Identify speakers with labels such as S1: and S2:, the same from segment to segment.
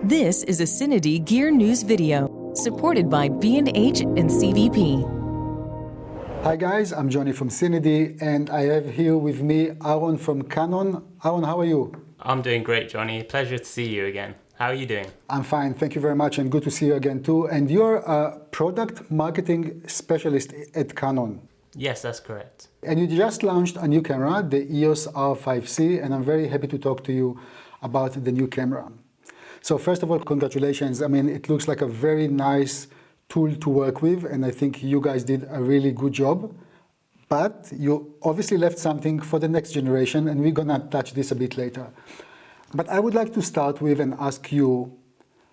S1: This is a CineD Gear News video, supported by B&H and CVP.
S2: Hi guys, I'm Johnny from CineD, and I have here with me Aron from Canon. Aron, how are you?
S3: I'm doing great, Johnny. Pleasure to see you again. How are you doing?
S2: I'm fine, thank you very much, and good to see you again too. And you're a product marketing specialist at Canon.
S3: Yes, that's correct.
S2: And you just launched a new camera, the EOS R5 C, and I'm very happy to talk to you about the new camera. So first of all, congratulations. I mean, it looks like a very nice tool to work with, and I think you guys did a really good job. But you obviously left something for the next generation, and we're gonna touch this a bit later. But I would like to start with and ask you,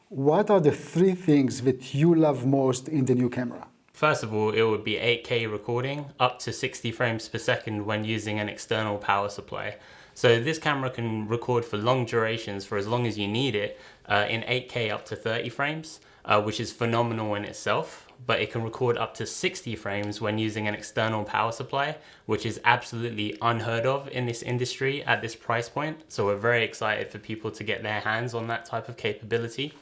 S2: what are the three things that you love most in the new camera?
S3: First of all, it would be 8K recording, up to 60 frames per second when using an external power supply. So this camera can record for long durations for as long as you need it in 8K up to 30 frames, which is phenomenal in itself. But it can record up to 60 frames when using an external power supply, which is absolutely unheard of in this industry at this price point. So we're very excited for people to get their hands on that type of capability.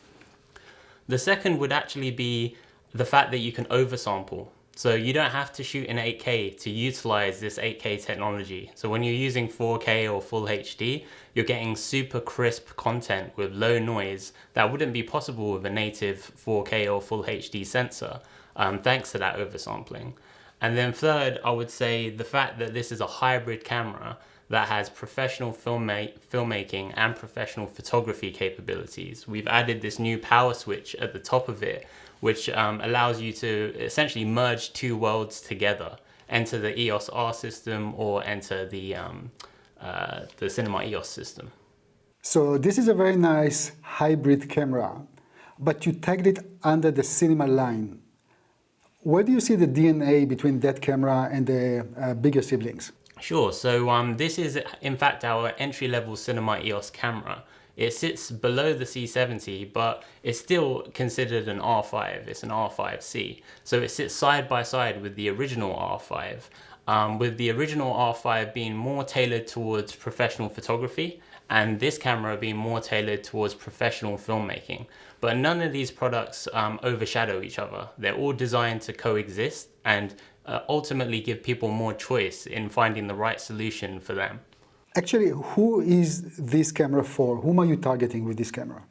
S3: The second would actually be the fact that you can oversample. So you don't have to shoot in 8K to utilize this 8K technology. So when you're using 4K or full HD, you're getting super crisp content with low noise that wouldn't be possible with a native 4K or full HD sensor, thanks to that oversampling. And then third, I would say the fact that this is a hybrid camera that has professional filmmaking and professional photography capabilities. We've added this new power switch at the top of it, which allows you to essentially merge two worlds together, enter the EOS R system or enter the Cinema EOS system.
S2: So this is a very nice hybrid camera, but you tagged it under the Cinema line. Where do you see the DNA between that camera and the bigger siblings?
S3: Sure, so this is in fact our entry-level Cinema EOS camera. It sits below the C70, but it's still considered an R5. It's an R5C. So it sits side by side with the original R5, with the original R5 being more tailored towards professional photography, and this camera being more tailored towards professional filmmaking. But none of these products overshadow each other. They're all designed to coexist and ultimately give people more choice in finding the right solution for them.
S2: Actually, who is this camera for? Whom are you targeting with this camera?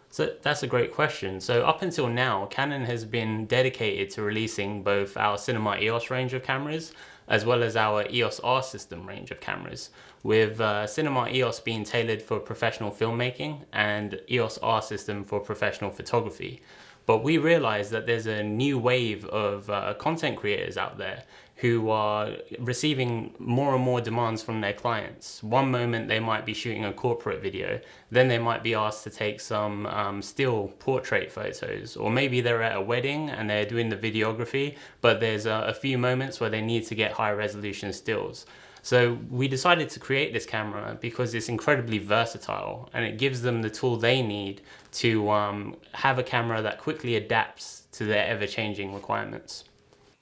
S3: So that's a great question. So up until now, Canon has been dedicated to releasing both our Cinema EOS range of cameras as well as our EOS R system range of cameras, with Cinema EOS being tailored for professional filmmaking and EOS R system for professional photography. But we realized that there's a new wave of content creators out there who are receiving more and more demands from their clients. One moment they might be shooting a corporate video, then they might be asked to take some still portrait photos, or maybe they're at a wedding and they're doing the videography, but there's a few moments where they need to get high resolution stills. So we decided to create this camera because it's incredibly versatile and it gives them the tool they need to have a camera that quickly adapts to their ever-changing requirements.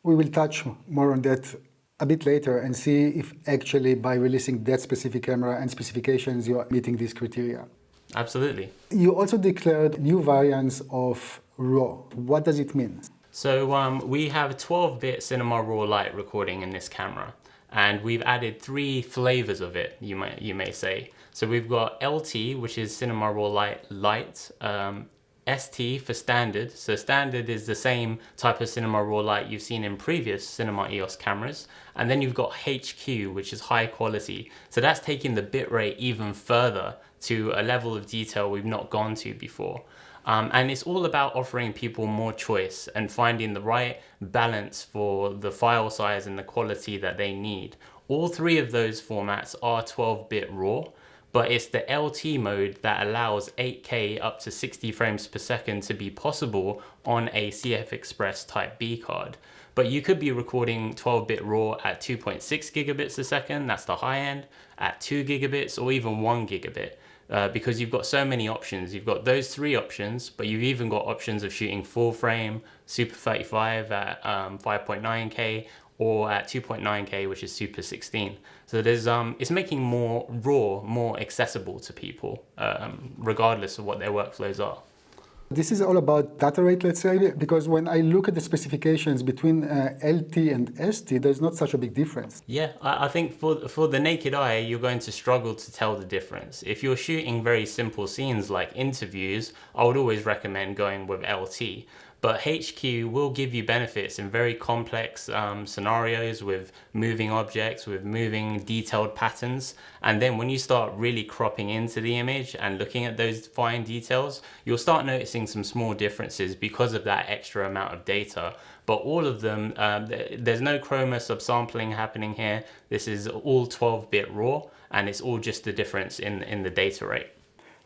S2: We will touch more on that a bit later and see if actually by releasing that specific camera and specifications you are meeting these criteria.
S3: Absolutely.
S2: You also declared new variants of RAW. What does it mean?
S3: So we have 12-bit Cinema RAW Lite recording in this camera, and we've added three flavors of it, you may say. So we've got LT, which is Cinema RAW Lite, ST for standard. So standard is the same type of Cinema RAW Lite you've seen in previous Cinema EOS cameras. And then you've got HQ, which is high quality. So that's taking the bitrate even further to a level of detail we've not gone to before. And it's all about offering people more choice and finding the right balance for the file size and the quality that they need. All three of those formats are 12-bit RAW, but it's the LT mode that allows 8K up to 60 frames per second to be possible on a CF Express Type B card. But you could be recording 12-bit RAW at 2.6 gigabits a second, that's the high end, at 2 gigabits or even 1 gigabit. Because you've got so many options. You've got those three options, but you've even got options of shooting full frame, Super 35 at 5.9K, or at 2.9K, which is Super 16. So there's it's making more RAW more accessible to people, regardless of what their workflows are.
S2: This is all about data rate, let's say, because when I look at the specifications between LT and ST, there's not such a big difference.
S3: Yeah, I think for the naked eye, you're going to struggle to tell the difference. If you're shooting very simple scenes like interviews, I would always recommend going with LT. But HQ will give you benefits in very complex scenarios with moving objects, with moving detailed patterns. And then when you start really cropping into the image and looking at those fine details, you'll start noticing some small differences because of that extra amount of data. But all of them, there's no chroma subsampling happening here. This is all 12-bit raw, and it's all just the difference in the data rate.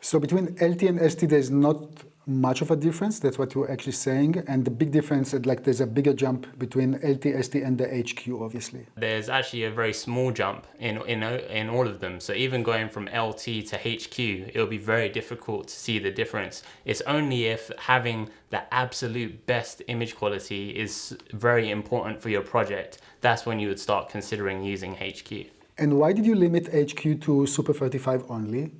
S2: So between LT and ST, there's not much of a difference. That's what you're actually saying. And the big difference, like there's a bigger jump between LT, ST, and the HQ, obviously.
S3: There's actually a very small jump in all of them. So even going from LT to HQ, it'll be very difficult to see the difference. It's only if having the absolute best image quality is very important for your project, that's when you would start considering using HQ.
S2: And why did you limit HQ to Super 35 only?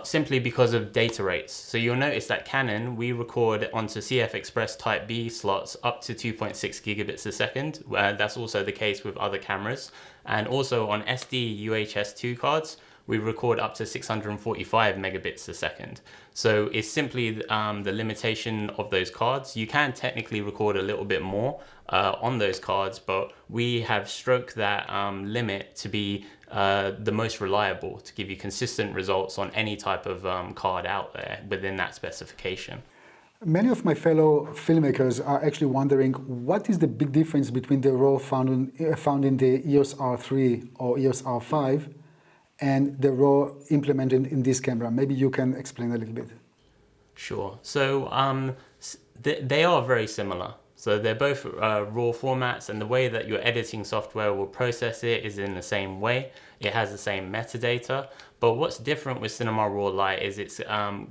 S3: Simply because of data rates. So you'll notice that Canon, we record onto CF Express Type B slots up to 2.6 gigabits a second. That's also the case with other cameras. And also on SD UHS-2 cards, we record up to 645 megabits a second. So it's simply the limitation of those cards. You can technically record a little bit more on those cards, but we have stroked that limit to be the most reliable, to give you consistent results on any type of card out there within that specification.
S2: Many of my fellow filmmakers are actually wondering what is the big difference between the RAW found in the EOS R3 or EOS R5 and the RAW implemented in this camera. Maybe you can explain a little bit.
S3: Sure. So they are very similar. So they're both RAW formats, and the way that your editing software will process it is in the same way. It has the same metadata, but what's different with Cinema Raw Lite is it's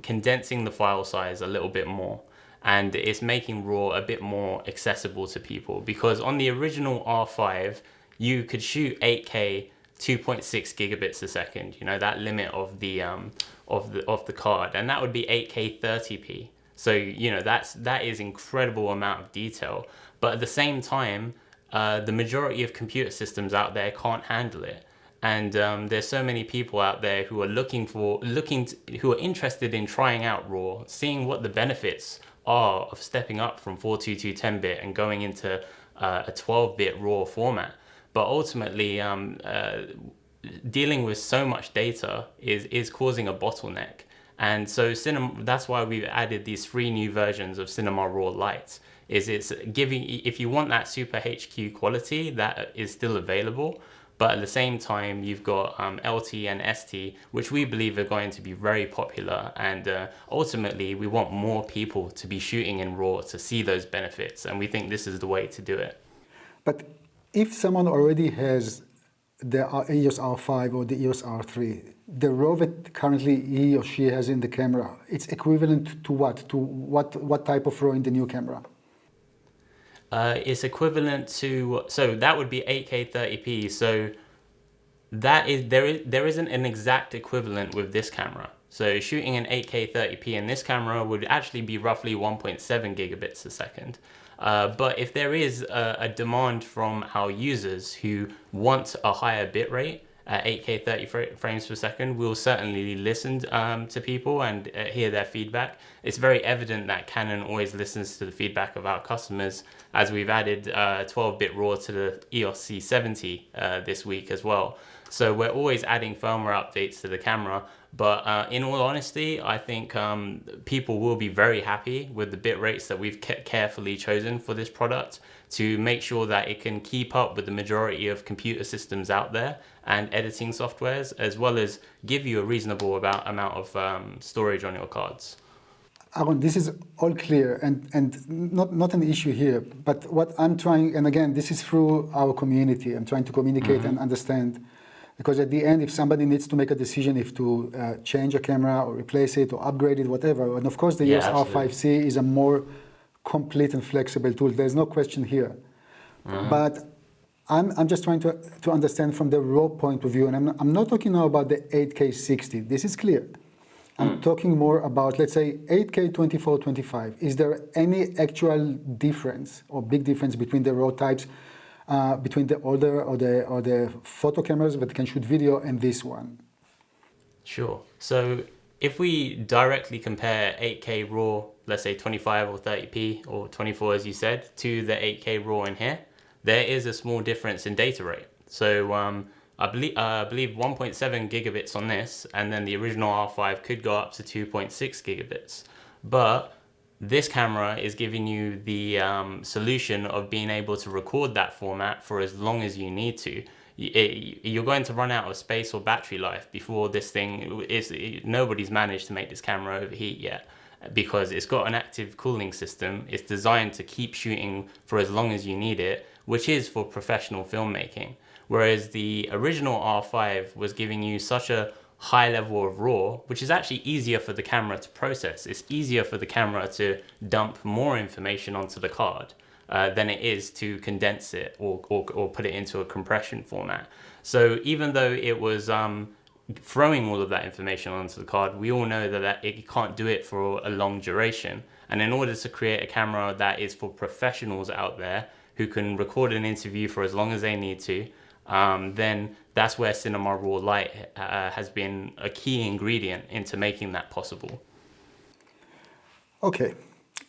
S3: condensing the file size a little bit more, and it's making RAW a bit more accessible to people, because on the original R5, you could shoot 8K 2.6 gigabits a second, you know, that limit of the card, and that would be 8K 30p. So, you know, that is incredible amount of detail. But at the same time, the majority of computer systems out there can't handle it. And there's so many people out there who are who are interested in trying out RAW, seeing what the benefits are of stepping up from 422 10-bit and going into a 12-bit RAW format. But ultimately, dealing with so much data is causing a bottleneck. And so that's why we've added these 3 new versions of Cinema Raw Lite. It's giving, if you want that super HQ quality, that is still available. But at the same time, you've got LT and ST, which we believe are going to be very popular. And ultimately, we want more people to be shooting in RAW to see those benefits. And we think this is the way to do it.
S2: But if someone already has the EOS R5 or the EOS R3, the RAW that currently he or she has in the camera, it's equivalent to what? To what type of RAW in the new camera?
S3: It's equivalent to, so that would be 8K 30p. So that is there isn't an exact equivalent with this camera. So shooting in 8K 30p in this camera would actually be roughly 1.7 gigabits a second. But if there is a demand from our users who want a higher bitrate at 8K 30 frames per second, we'll certainly listen to people and hear their feedback. It's very evident that Canon always listens to the feedback of our customers, as we've added 12-bit RAW to the EOS C70 this week as well. So we're always adding firmware updates to the camera. But in all honesty, I think people will be very happy with the bit rates that we've carefully chosen for this product to make sure that it can keep up with the majority of computer systems out there and editing softwares, as well as give you a reasonable amount of storage on your cards.
S2: Aron, this is all clear and not an issue here. But what I'm trying, and again, this is through our community, I'm trying to communicate and understand. Because at the end, if somebody needs to make a decision if to change a camera or replace it or upgrade it, whatever, and of course the EOS R5C is a more complete and flexible tool. There's no question here. But I'm just trying to understand from the RAW point of view, and I'm not talking now about the 8K 60. This is clear. I'm talking more about, let's say, 8K 24-25. Is there any actual difference or big difference between the RAW types, between the older or the photo cameras that can shoot video and this one?
S3: Sure. So if we directly compare 8K RAW, let's say 25 or 30p or 24 as you said, to the 8K RAW in here, there is a small difference in data rate. So I believe 1.7 gigabits on this, and then the original R5 could go up to 2.6 gigabits. But this camera is giving you the solution of being able to record that format for as long as you need to. You're going to run out of space or battery life before this thing is. Nobody's managed to make this camera overheat yet, because it's got an active cooling system. It's designed to keep shooting for as long as you need it, which is for professional filmmaking. Whereas the original R5 was giving you such a high level of RAW, which is actually easier for the camera to process. It's easier for the camera to dump more information onto the card than it is to condense it or put it into a compression format. So even though it was throwing all of that information onto the card, we all know that it can't do it for a long duration. And in order to create a camera that is for professionals out there who can record an interview for as long as they need to, then that's where Cinema Raw Light has been a key ingredient into making that possible.
S2: Okay,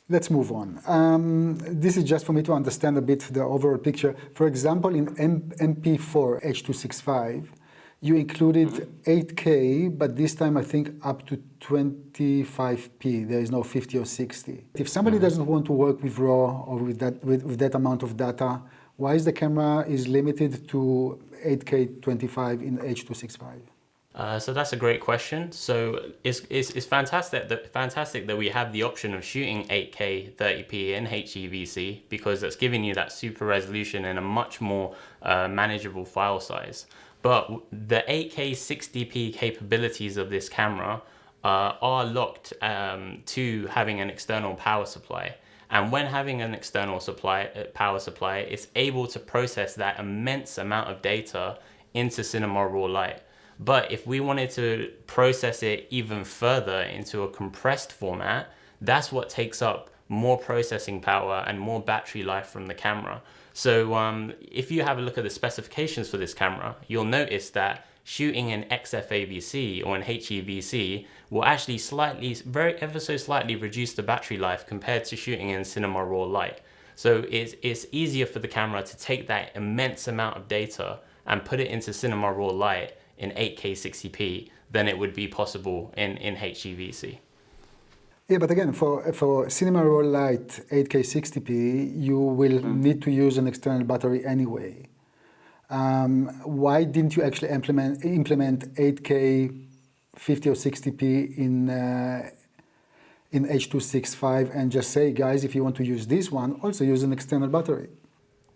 S2: let's move on. This is just for me to understand a bit the overall picture. For example, in MP4 H.265, you included 8K, but this time I think up to 25p. There is no 50 or 60. If somebody doesn't want to work with RAW or with that amount of data, why is the camera is limited to 8K 25 in H.265?
S3: So that's a great question. So it's fantastic that we have the option of shooting 8K 30p in HEVC, because that's giving you that super resolution and a much more manageable file size. But the 8K 60p capabilities of this camera are locked to having an external power supply. And when having an external power supply, it's able to process that immense amount of data into Cinema Raw Light. But if we wanted to process it even further into a compressed format, that's what takes up more processing power and more battery life from the camera. So if you have a look at the specifications for this camera, you'll notice that shooting in XFAVC or in HEVC will actually ever so slightly reduce the battery life compared to shooting in Cinema Raw Light. So it's easier for the camera to take that immense amount of data and put it into Cinema Raw Light in 8K 60p than it would be possible in HEVC.
S2: Yeah, but again, for Cinema Raw Light 8K 60p, you will need to use an external battery anyway. Why didn't you actually implement 8K 50 or 60p in H.265 and just say, guys, if you want to use this one, also use an external battery?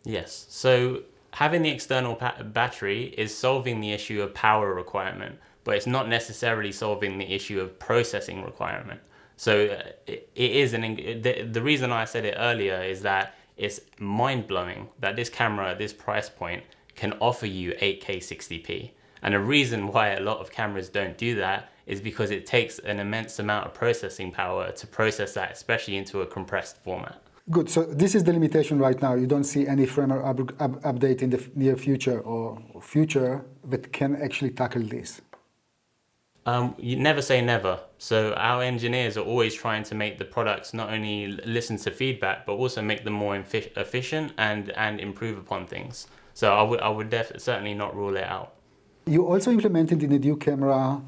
S3: Yes. So having the external battery is solving the issue of power requirement, but it's not necessarily solving the issue of processing requirement. So it is the reason I said it earlier is that it's mind-blowing that this camera at this price point can offer you 8K 60p. And the reason why a lot of cameras don't do that is because it takes an immense amount of processing power to process that, especially into a compressed format.
S2: Good, so this is the limitation right now. You don't see any firmware update in the near future or future that can actually tackle this?
S3: You never say never. So our engineers are always trying to make the products not only listen to feedback, but also make them more efficient and improve upon things. So I would certainly not rule it out.
S2: You also implemented in the new camera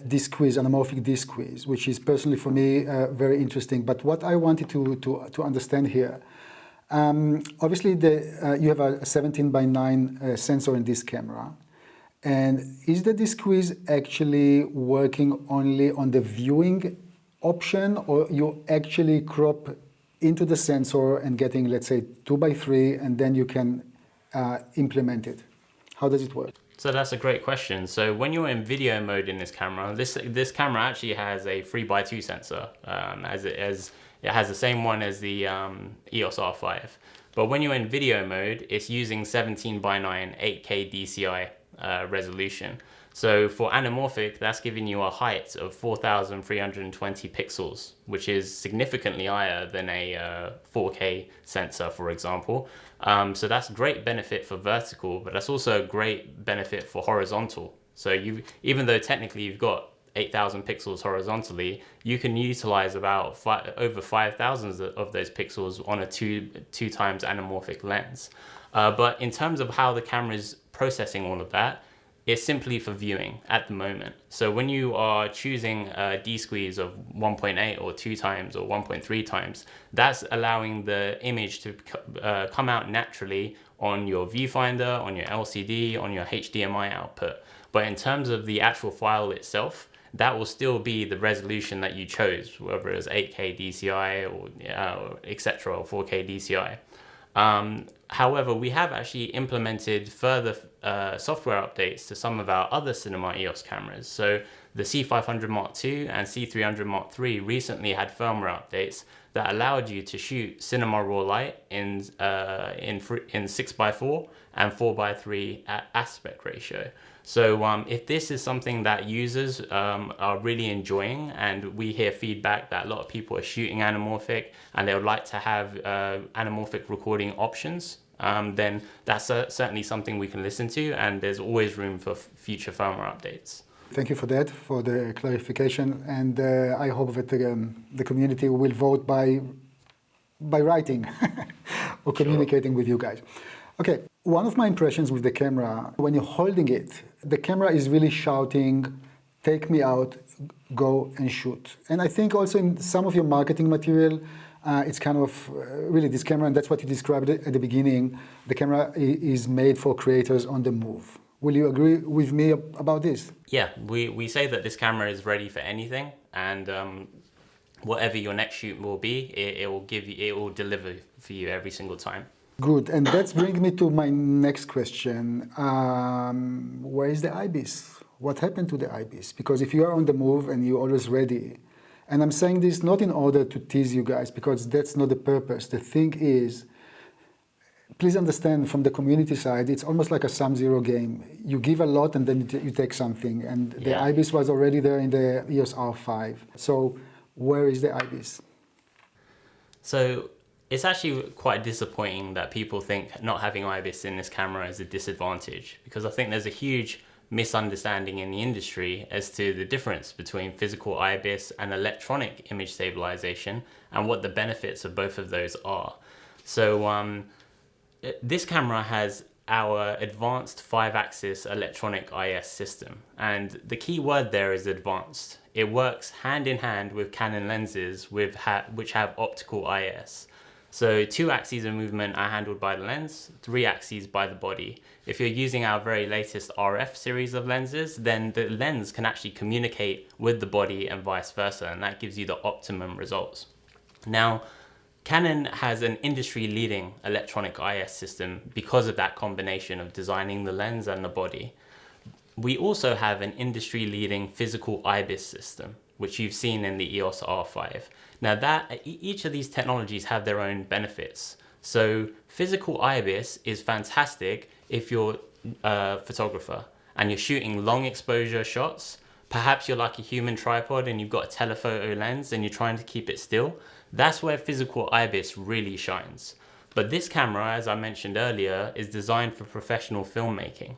S2: this quiz, Anamorphic disc quiz, which is personally for me very interesting. But what I wanted to understand here, obviously you have a 17:9 sensor in this camera. And is the disc quiz actually working only on the viewing option, or you actually crop into the sensor and getting, let's say, 2x3, and then you can implement it? How does it work?
S3: So that's a great question. So when you're in video mode in this camera, this camera actually has a 3x2 sensor, as it has the same one as the EOS R5. But when you're in video mode, it's using 17:9 8K DCI resolution. So for anamorphic, that's giving you a height of 4,320 pixels, which is significantly higher than a 4K sensor, for example. So that's great benefit for vertical, but that's also a great benefit for horizontal. So even though technically you've got 8,000 pixels horizontally, you can utilize about over 5,000 of those pixels on a two times anamorphic lens. But in terms of how the camera is processing all of that, it's simply for viewing at the moment. So when you are choosing a D-squeeze of 1.8 or 2 times or 1.3 times, that's allowing the image to come out naturally on your viewfinder, on your LCD, on your HDMI output. But in terms of the actual file itself, that will still be the resolution that you chose, whether it was 8K DCI or etc. or 4K DCI. However, we have actually implemented further software updates to some of our other cinema EOS cameras. So the C500 Mark II and C300 Mark III recently had firmware updates that allowed you to shoot cinema raw light in 6:4 and 4:3 aspect ratio. So if this is something that users are really enjoying, and we hear feedback that a lot of people are shooting anamorphic and they would like to have anamorphic recording options, then that's certainly something we can listen to, and there's always room for future firmware updates.
S2: Thank you for that, for the clarification, and I hope that the community will vote by writing or communicating with you guys. Okay, one of my impressions with the camera, when you're holding it, the camera is really shouting, take me out, go and shoot. And I think also in some of your marketing material, it's kind of really this camera, and that's what you described at the beginning, the camera is made for creators on the move. Will you agree with me about this?
S3: Yeah, we say that this camera is ready for anything, and whatever your next shoot will be, it will deliver for you every single time.
S2: Good, and that's bringing me to my next question. Where is the IBIS? What happened to the IBIS? Because if you are on the move and you're always ready, and I'm saying this not in order to tease you guys, because that's not the purpose. The thing is, please understand from the community side, it's almost like a sum-zero game. You give a lot and then you take something, and the IBIS was already there in the EOS R5. So where is the IBIS?
S3: So it's actually quite disappointing that people think not having IBIS in this camera is a disadvantage, because I think there's a huge misunderstanding in the industry as to the difference between physical IBIS and electronic image stabilization and what the benefits of both of those are. So this camera has our advanced 5-axis electronic IS system, and the key word there is advanced. It works hand in hand with Canon lenses which have optical IS. So 2 axes of movement are handled by the lens, 3 axes by the body. If you're using our very latest RF series of lenses, then the lens can actually communicate with the body and vice versa, and that gives you the optimum results. Now, Canon has an industry-leading electronic IS system because of that combination of designing the lens and the body. We also have an industry-leading physical IBIS system, which you've seen in the EOS R5. Now each of these technologies have their own benefits. So physical IBIS is fantastic if you're a photographer and you're shooting long exposure shots. Perhaps you're like a human tripod and you've got a telephoto lens and you're trying to keep it still. That's where physical IBIS really shines. But this camera, as I mentioned earlier, is designed for professional filmmaking.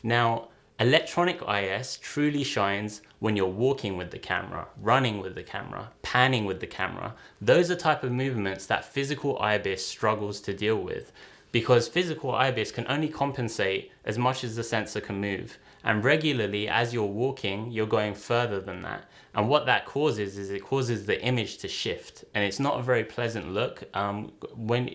S3: Now, electronic IS truly shines when you're walking with the camera, running with the camera, panning with the camera. Those are type of movements that physical IBIS struggles to deal with, because physical IBIS can only compensate as much as the sensor can move. And regularly, as you're walking, you're going further than that. And what that causes is it causes the image to shift. And it's not a very pleasant look.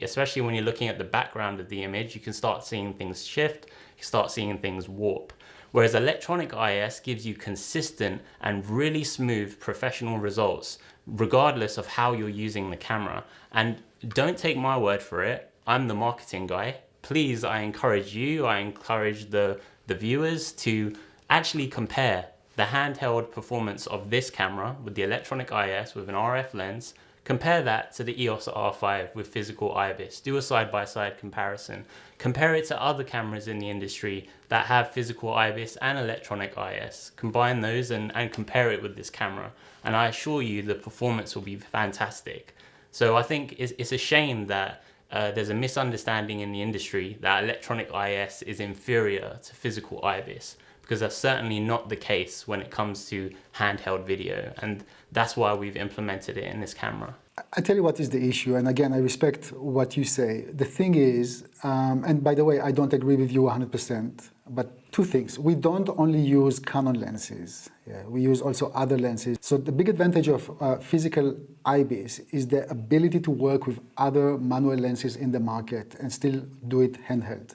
S3: Especially when you're looking at the background of the image, you can start seeing things shift, you start seeing things warp. Whereas electronic IS gives you consistent and really smooth professional results, regardless of how you're using the camera. And don't take my word for it. I'm the marketing guy. Please, I encourage you, I encourage the viewers to actually compare the handheld performance of this camera with the electronic IS with an RF lens, compare that to the EOS R5 with physical IBIS. Do a side-by-side comparison. Compare it to other cameras in the industry that have physical IBIS and electronic IS. Combine those and compare it with this camera. And I assure you the performance will be fantastic. So I think it's a shame that there's a misunderstanding in the industry that electronic IS is inferior to physical IBIS, because that's certainly not the case when it comes to handheld video, and that's why we've implemented it in this camera.
S2: I tell you what is the issue, and again, I respect what you say. The thing is, and by the way, I don't agree with you 100%, but two things. We don't only use Canon lenses. Yeah, we use also other lenses. So the big advantage of physical IBIS is the ability to work with other manual lenses in the market and still do it handheld.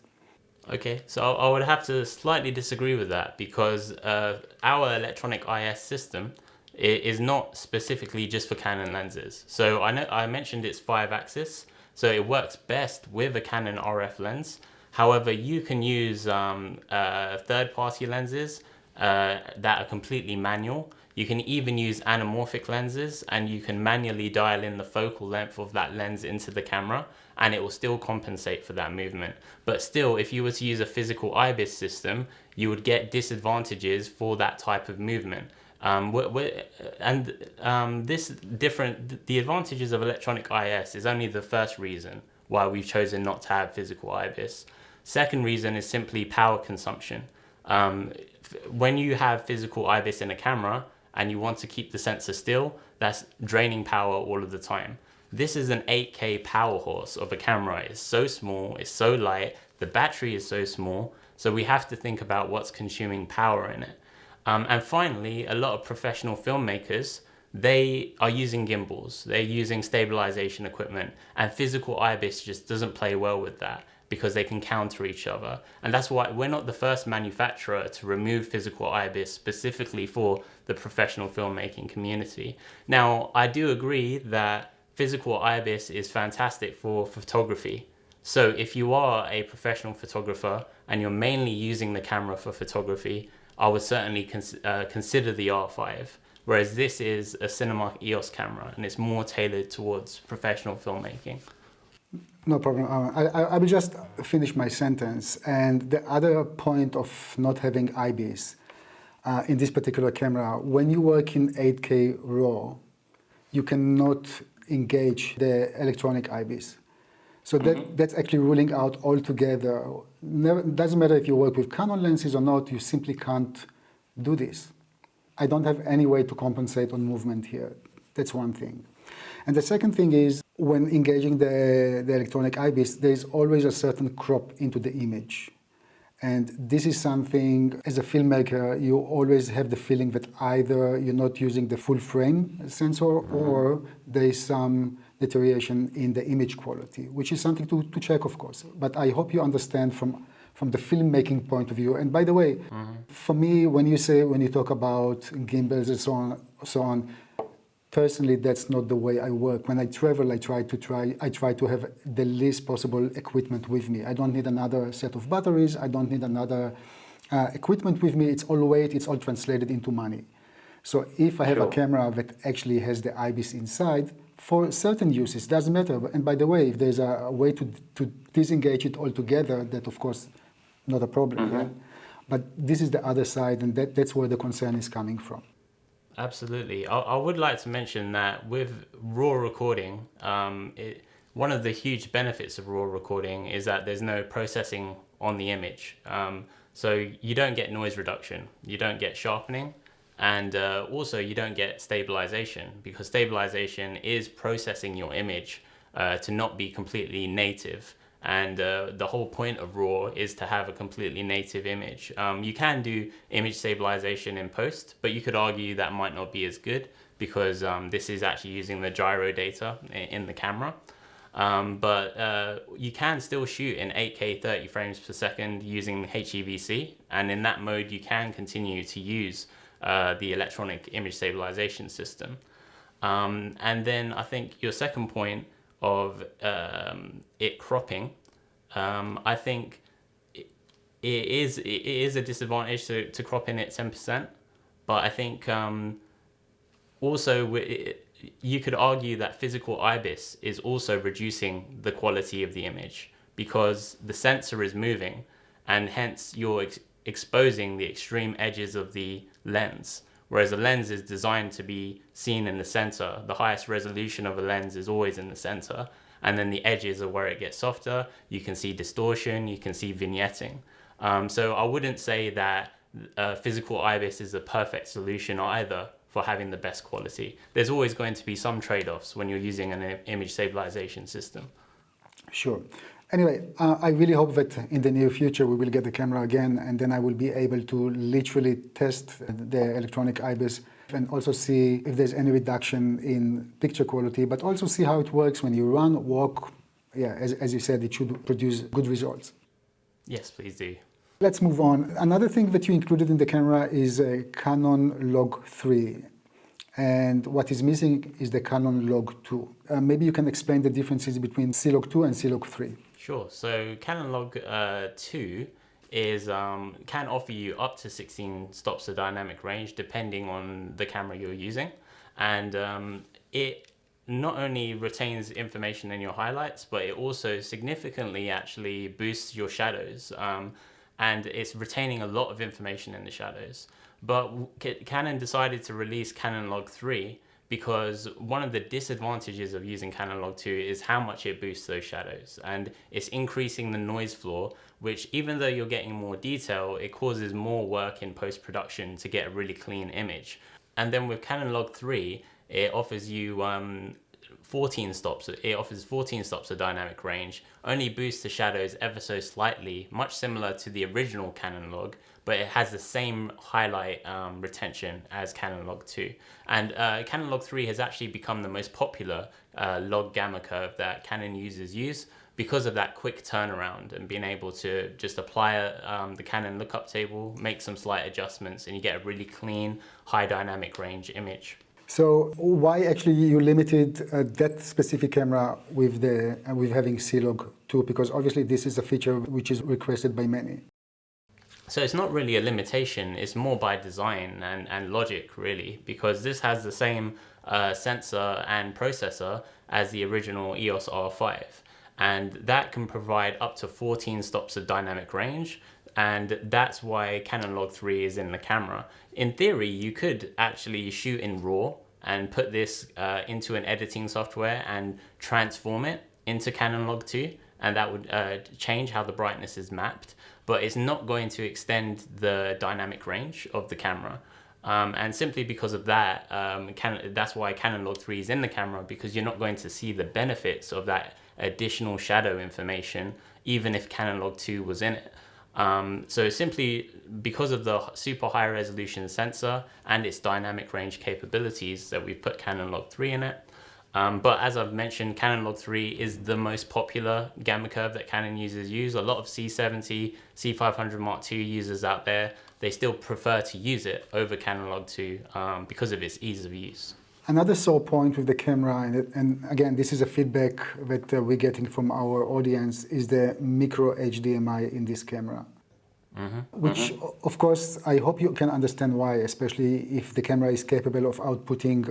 S3: Okay, so I would have to slightly disagree with that, because our electronic IS system is not specifically just for Canon lenses. So I mentioned it's 5-axis, so it works best with a Canon RF lens. However, you can use third-party lenses that are completely manual. You can even use anamorphic lenses, and you can manually dial in the focal length of that lens into the camera, and it will still compensate for that movement. But still, if you were to use a physical IBIS system, you would get disadvantages for that type of movement. The advantages of electronic IS is only the first reason why we've chosen not to have physical IBIS. Second reason is simply power consumption. When you have physical IBIS in a camera and you want to keep the sensor still, that's draining power all of the time. This is an 8K power horse of a camera. It's so small, it's so light, the battery is so small, so we have to think about what's consuming power in it. And finally, a lot of professional filmmakers, they are using gimbals, they're using stabilization equipment, and physical IBIS just doesn't play well with that, because they can counter each other. And that's why we're not the first manufacturer to remove physical IBIS specifically for the professional filmmaking community. Now, I do agree that physical IBIS is fantastic for photography. So if you are a professional photographer and you're mainly using the camera for photography, I would certainly consider the R5. Whereas this is a Cinema EOS camera, and it's more tailored towards professional filmmaking.
S2: No problem. I will just finish my sentence. And the other point of not having IBIS in this particular camera, when you work in 8K RAW, you cannot engage the electronic IBIS. So that's actually ruling out altogether. Doesn't matter if you work with Canon lenses or not, you simply can't do this. I don't have any way to compensate on movement here. That's one thing. And the second thing is, when engaging the electronic IBIS, there's always a certain crop into the image. And this is something, as a filmmaker, you always have the feeling that either you're not using the full frame sensor, or there's some deterioration in the image quality, which is something to check, of course. But I hope you understand from the filmmaking point of view. And by the way, for me, when you talk about gimbals and so on, personally, that's not the way I work. When I travel, I try to have the least possible equipment with me. I don't need another set of batteries. I don't need another equipment with me. It's all weight. It's all translated into money. So if I have a camera that actually has the IBIS inside, for certain uses, doesn't matter. And by the way, if there's a way to disengage it altogether, that of course, not a problem. Yeah? But this is the other side, and that's where the concern is coming from.
S3: Absolutely. I would like to mention that with RAW recording, one of the huge benefits of RAW recording is that there's no processing on the image. So you don't get noise reduction, you don't get sharpening, and also you don't get stabilization, because stabilization is processing your image to not be completely native. And the whole point of RAW is to have a completely native image. You can do image stabilization in post, but you could argue that might not be as good, because this is actually using the gyro data in the camera. But you can still shoot in 8K 30 frames per second using HEVC, and in that mode you can continue to use the electronic image stabilization system. And then I think your second point of it cropping, I think it is a disadvantage to crop in at 10%. But I think also you could argue that physical IBIS is also reducing the quality of the image because the sensor is moving, and hence you're exposing the extreme edges of the lens. Whereas a lens is designed to be seen in the center. The highest resolution of a lens is always in the center. And then the edges are where it gets softer. You can see distortion, you can see vignetting. So I wouldn't say that physical IBIS is a perfect solution either for having the best quality. There's always going to be some trade-offs when you're using an image stabilization system.
S2: Sure. Anyway, I really hope that in the near future we will get the camera again, and then I will be able to literally test the electronic IBIS and also see if there's any reduction in picture quality, but also see how it works when you run, walk. Yeah, as you said, it should produce good results.
S3: Yes, please do.
S2: Let's move on. Another thing that you included in the camera is a Canon Log 3. And what is missing is the Canon Log 2. Maybe you can explain the differences between C-Log 2 and C-Log 3.
S3: Sure. So Canon Log 2 is can offer you up to 16 stops of dynamic range depending on the camera you're using, and it not only retains information in your highlights, but it also significantly actually boosts your shadows, and it's retaining a lot of information in the shadows. But Canon decided to release Canon Log 3 because one of the disadvantages of using Canon Log 2 is how much it boosts those shadows, and it's increasing the noise floor, which even though you're getting more detail, it causes more work in post-production to get a really clean image. And then with Canon Log 3, it offers you 14 stops. It offers 14 stops of dynamic range, only boosts the shadows ever so slightly, much similar to the original Canon Log, but it has the same highlight retention as Canon Log 2. And Canon Log 3 has actually become the most popular log gamma curve that Canon users use because of that quick turnaround and being able to just apply the Canon lookup table, make some slight adjustments, and you get a really clean, high dynamic range image.
S2: So why actually you limited that specific camera with having C-Log 2? Because obviously this is a feature which is requested by many.
S3: So it's not really a limitation, it's more by design and logic really, because this has the same sensor and processor as the original EOS R5, and that can provide up to 14 stops of dynamic range, and that's why Canon Log 3 is in the camera. In theory, you could actually shoot in RAW and put this into an editing software and transform it into Canon Log 2, and that would change how the brightness is mapped, but it's not going to extend the dynamic range of the camera. And simply because of that, that's why Canon Log 3 is in the camera, because you're not going to see the benefits of that additional shadow information, even if Canon Log 2 was in it. So simply because of the super high resolution sensor and its dynamic range capabilities that we've put Canon Log 3 in it. But as I've mentioned, Canon Log 3 is the most popular gamma curve that Canon users use. A lot of C70, C500 Mark II users out there, they still prefer to use it over Canon Log 2 because of its ease of use.
S2: Another sore point with the camera, and again, this is a feedback that we're getting from our audience, is the Micro HDMI in this camera. Which, of course, I hope you can understand why, especially if the camera is capable of outputting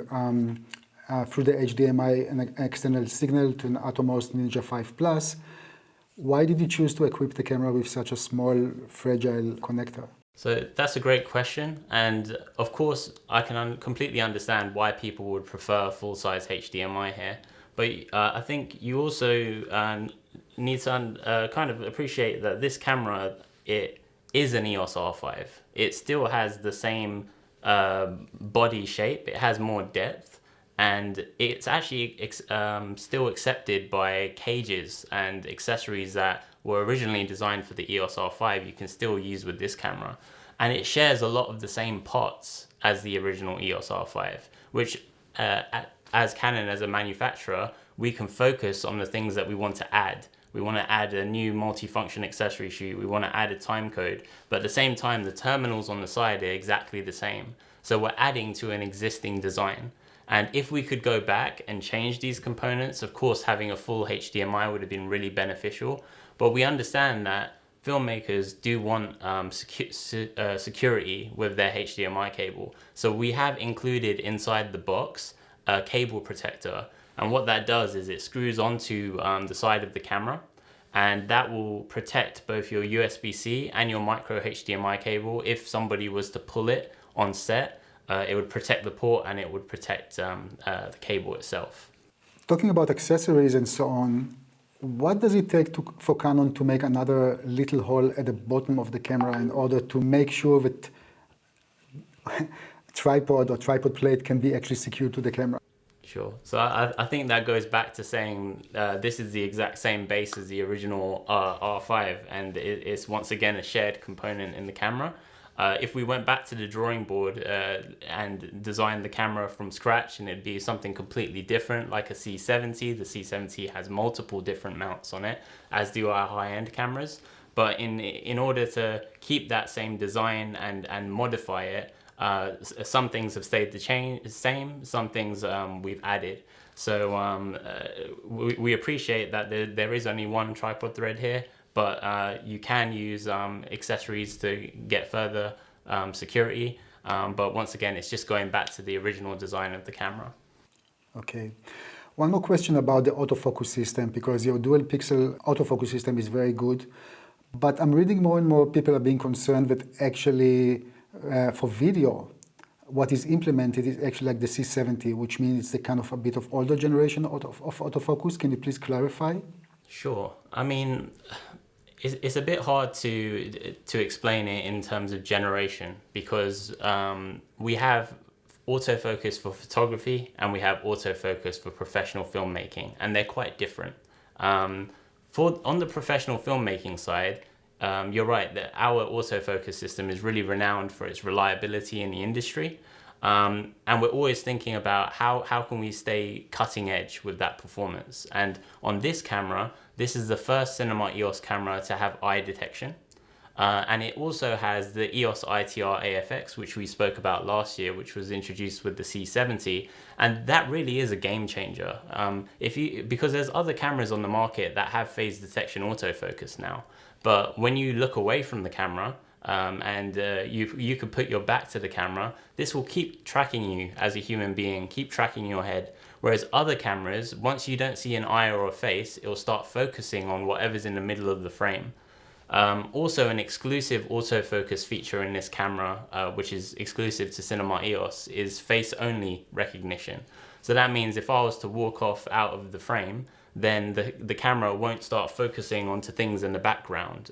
S2: through the HDMI an external signal to an Atomos Ninja 5 Plus. Why did you choose to equip the camera with such a small, fragile connector?
S3: So that's a great question, and of course I can completely understand why people would prefer full-size HDMI here, but I think you also need to kind of appreciate that this camera, it is an EOS R5. It still has the same body shape, it has more depth, and it's actually still accepted by cages and accessories that were originally designed for the EOS R5 you can still use with this camera. And it shares a lot of the same parts as the original EOS R5, which as Canon, as a manufacturer, we can focus on the things that we want to add. We want to add a new multi-function accessory chute, we want to add a time code, but at the same time the terminals on the side are exactly the same. So we're adding to an existing design. And if we could go back and change these components, of course having a full HDMI would have been really beneficial, but we understand that filmmakers do want security with their HDMI cable. So we have included inside the box a cable protector. And what that does is it screws onto the side of the camera, and that will protect both your USB-C and your micro HDMI cable. If somebody was to pull it on set, it would protect the port and it would protect the cable itself.
S2: Talking about accessories and so on, what does it take for Canon to make another little hole at the bottom of the camera in order to make sure that tripod or tripod plate can be actually secured to the camera?
S3: Sure. So I think that goes back to saying this is the exact same base as the original R5, and it's once again a shared component in the camera. If we went back to the drawing board and designed the camera from scratch, and it'd be something completely different, like a C70. The C70 has multiple different mounts on it, as do our high-end cameras. But in order to keep that same design and modify it, some things have stayed the same, some things we've added. So we appreciate that there is only one tripod thread here, but you can use accessories to get further security. But once again, it's just going back to the original design of the camera.
S2: Okay. One more question about the autofocus system, because your dual pixel autofocus system is very good. But I'm reading more and more people are being concerned that actually for video, what is implemented is actually like the C70, which means it's the kind of a bit of older generation of autofocus. Can you please clarify?
S3: Sure. I mean, it's a bit hard to explain it in terms of generation, because we have autofocus for photography and we have autofocus for professional filmmaking, and they're quite different. On the professional filmmaking side, you're right that our autofocus system is really renowned for its reliability in the industry. And we're always thinking about how can we stay cutting edge with that performance. And on this camera, this is the first cinema EOS camera to have eye detection. And it also has the EOS ITR AFX, which we spoke about last year, which was introduced with the C70. And that really is a game changer. Because there's other cameras on the market that have phase detection autofocus now. But when you look away from the camera and you could put your back to the camera, this will keep tracking you as a human being, keep tracking your head. Whereas other cameras, once you don't see an eye or a face, it will start focusing on whatever's in the middle of the frame. Also, an exclusive autofocus feature in this camera, which is exclusive to Cinema EOS, is face-only recognition. So that means if I was to walk off out of the frame, then the camera won't start focusing onto things in the background,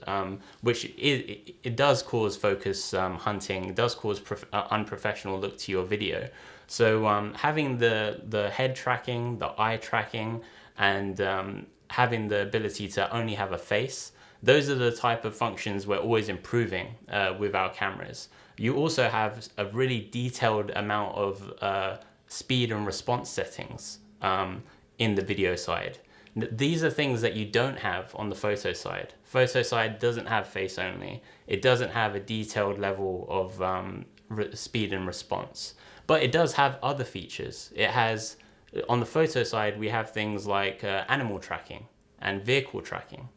S3: which it does cause focus hunting, it does cause unprofessional look to your video. So having the head tracking, the eye tracking, and having the ability to only have a face, those are the type of functions we're always improving with our cameras. You also have a really detailed amount of speed and response settings in the video side. These are things that you don't have on the photo side. Photo side doesn't have face only. It doesn't have a detailed level of speed and response, but it does have other features. It has, on the photo side, we have things like animal tracking and vehicle tracking.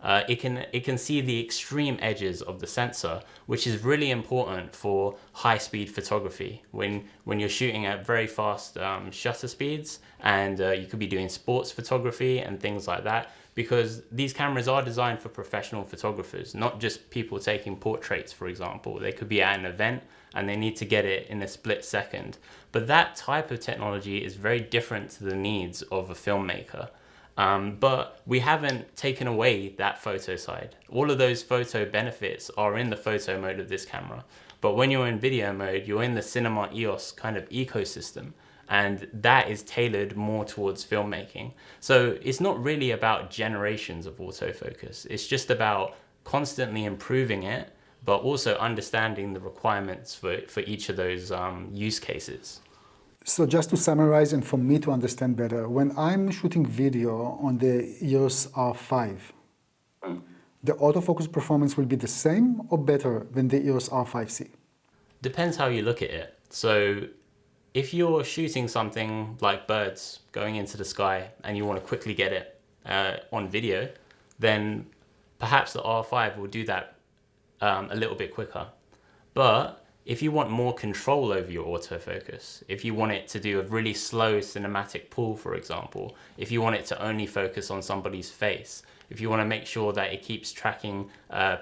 S3: It can see the extreme edges of the sensor, which is really important for high-speed photography when you're shooting at very fast shutter speeds, and you could be doing sports photography and things like that, because these cameras are designed for professional photographers, not just people taking portraits, for example. They could be at an event and they need to get it in a split second. But that type of technology is very different to the needs of a filmmaker. But we haven't taken away that photo side. All of those photo benefits are in the photo mode of this camera. But when you're in video mode, you're in the Cinema EOS kind of ecosystem, and that is tailored more towards filmmaking. So it's not really about generations of autofocus. It's just about constantly improving it, but also understanding the requirements for each of those use cases.
S2: So just to summarize and for me to understand better, when I'm shooting video on the EOS R5, the autofocus performance will be the same or better than the EOS R5 C?
S3: Depends how you look at it. So if you're shooting something like birds going into the sky and you want to quickly get it on video, then perhaps the R5 will do that a little bit quicker. But if you want more control over your autofocus, if you want it to do a really slow cinematic pull, for example, if you want it to only focus on somebody's face, if you want to make sure that it keeps tracking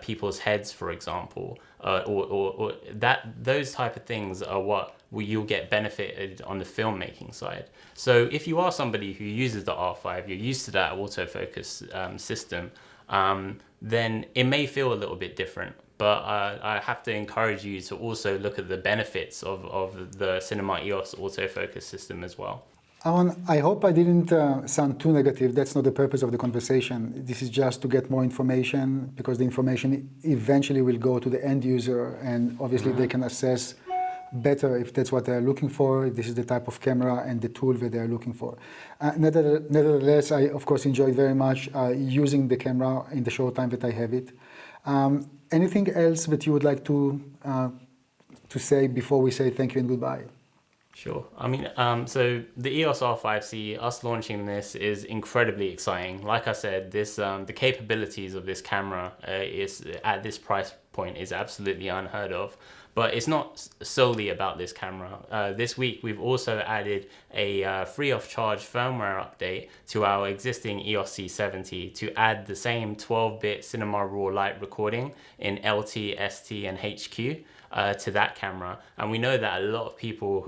S3: people's heads, for example, or those type of things are what you'll get benefited on the filmmaking side. So if you are somebody who uses the R5, you're used to that autofocus system, then it may feel a little bit different. But I have to encourage you to also look at the benefits of the Cinema EOS autofocus system as well.
S2: Aron, I hope I didn't sound too negative. That's not the purpose of the conversation. This is just to get more information, because the information eventually will go to the end user, and obviously they can assess better if that's what they're looking for, if this is the type of camera and the tool that they're looking for. Nevertheless, I of course enjoy very much using the camera in the short time that I have it. Anything else that you would like to say before we say thank you and goodbye?
S3: Sure. I mean, so the EOS R5 C, us launching this is incredibly exciting. Like I said, this the capabilities of this camera is at this price point is absolutely unheard of. But it's not solely about this camera. This week, we've also added a free of charge firmware update to our existing EOS C70 to add the same 12-bit Cinema Raw Light recording in LT, ST, and HQ to that camera. And we know that a lot of people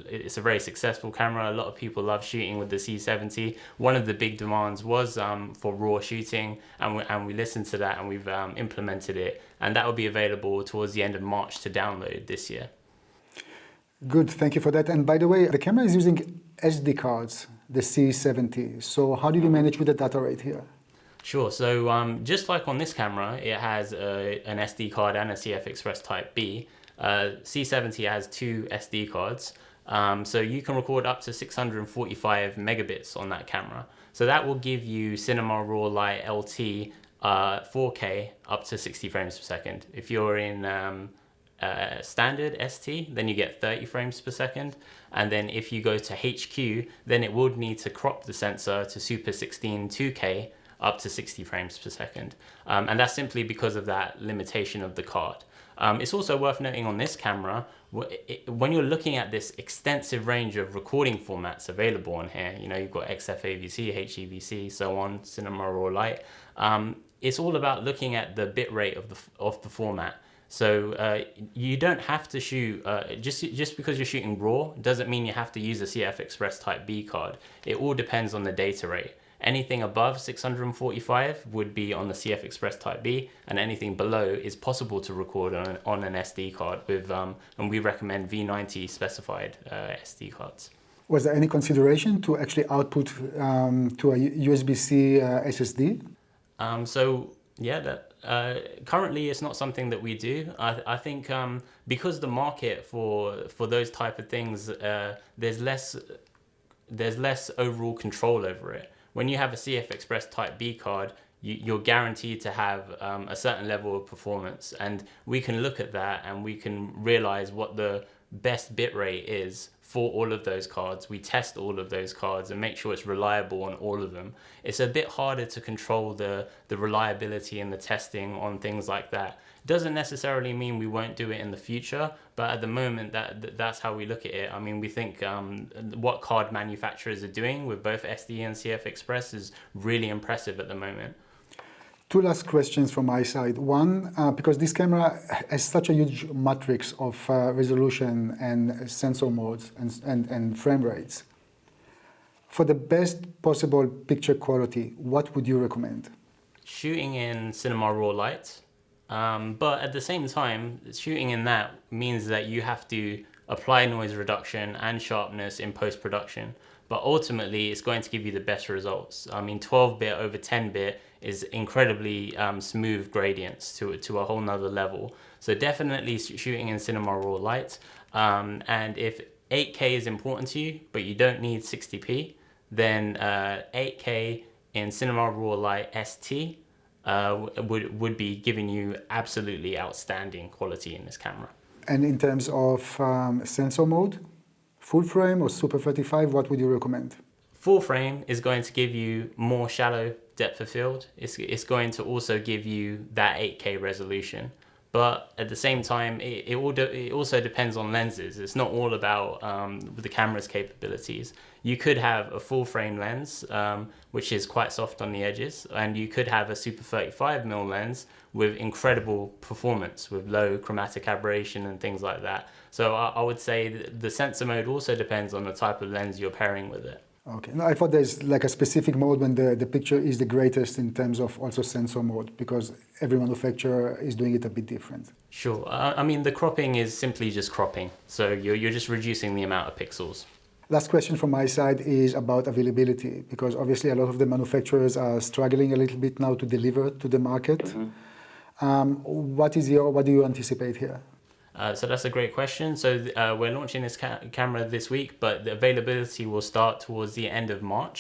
S3: it's a very successful camera. A lot of people love shooting with the C70. One of the big demands was for raw shooting, and we listened to that and we've implemented it. And that will be available towards the end of March to download this year.
S2: Good, thank you for that. And by the way, the camera is using SD cards, the C70. So how did you manage with the data rate here?
S3: Sure, so just like on this camera, it has an SD card and a CF Express Type B. C70 has two SD cards, so you can record up to 645 megabits on that camera. So that will give you Cinema Raw Light LT 4K up to 60 frames per second. If you're in standard ST, then you get 30 frames per second. And then if you go to HQ, then it would need to crop the sensor to Super 16 2K up to 60 frames per second. And that's simply because of that limitation of the card. It's also worth noting on this camera, when you're looking at this extensive range of recording formats available on here, you know, you've got XFAVC, HEVC, so on, Cinema Raw Light. It's all about looking at the bit rate of the format. So you don't have to shoot, just because you're shooting RAW doesn't mean you have to use a CF Express Type B card. It all depends on the data rate. Anything above 645 would be on the CF Express Type B, and anything below is possible to record on an SD card with, and we recommend V90 specified SD cards.
S2: Was there any consideration to actually output to a USB-C SSD?
S3: So yeah, that currently it's not something that we do. I think because the market for those type of things, there's less overall control over it. When you have a CF Express Type B card, you're guaranteed to have a certain level of performance, and we can look at that and we can realize what the best bit rate is for all of those cards. We test all of those cards and make sure it's reliable on all of them. It's a bit harder to control the reliability and the testing on things like that. Doesn't necessarily mean we won't do it in the future, but at the moment that's how we look at it. I mean, we think what card manufacturers are doing with both SD and CF Express is really impressive at the moment.
S2: Two last questions from my side. One, because this camera has such a huge matrix of resolution and sensor modes and frame rates. For the best possible picture quality, what would you recommend?
S3: Shooting in Cinema Raw Light. But at the same time, shooting in that means that you have to apply noise reduction and sharpness in post-production. But ultimately, it's going to give you the best results. I mean, 12-bit over 10-bit is incredibly smooth gradients to a whole nother level. So definitely shooting in Cinema Raw Light. And if 8K is important to you, but you don't need 60p, then 8K in Cinema Raw Light ST would be giving you absolutely outstanding quality in this camera.
S2: And in terms of sensor mode, full frame or Super 35, what would you recommend?
S3: Full frame is going to give you more shallow depth of field. It's going to also give you that 8K resolution. But at the same time, it also depends on lenses. It's not all about the camera's capabilities. You could have a full frame lens, which is quite soft on the edges, and you could have a super 35mm lens with incredible performance, with low chromatic aberration and things like that. So I would say the sensor mode also depends on the type of lens you're pairing with it.
S2: Okay. No, I thought there's like a specific mode when the picture is the greatest in terms of also sensor mode, because every manufacturer is doing it a bit different.
S3: Sure. I mean, the cropping is simply just cropping. So you're just reducing the amount of pixels.
S2: Last question from my side is about availability, because obviously a lot of the manufacturers are struggling a little bit now to deliver to the market. What do you anticipate here?
S3: So that's a great question. So we're launching this camera this week, but the availability will start towards the end of March.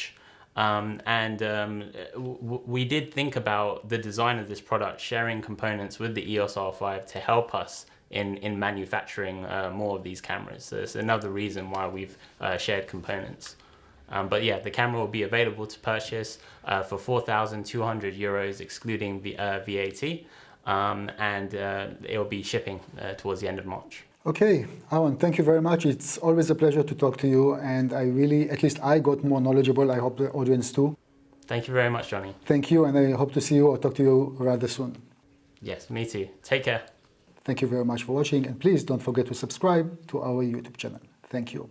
S3: We did think about the design of this product, sharing components with the EOS R5 to help us in manufacturing more of these cameras. So it's another reason why we've shared components. But yeah, the camera will be available to purchase for €4,200 excluding VAT. It'll be shipping towards the end of March.
S2: Okay, Aron, thank you very much. It's always a pleasure to talk to you, and at least I got more knowledgeable. I hope the audience too.
S3: Thank you very much, Johnny.
S2: Thank you, and I hope to see you or talk to you rather soon.
S3: Yes, me too. Take care.
S2: Thank you very much for watching, and please don't forget to subscribe to our YouTube channel. Thank you.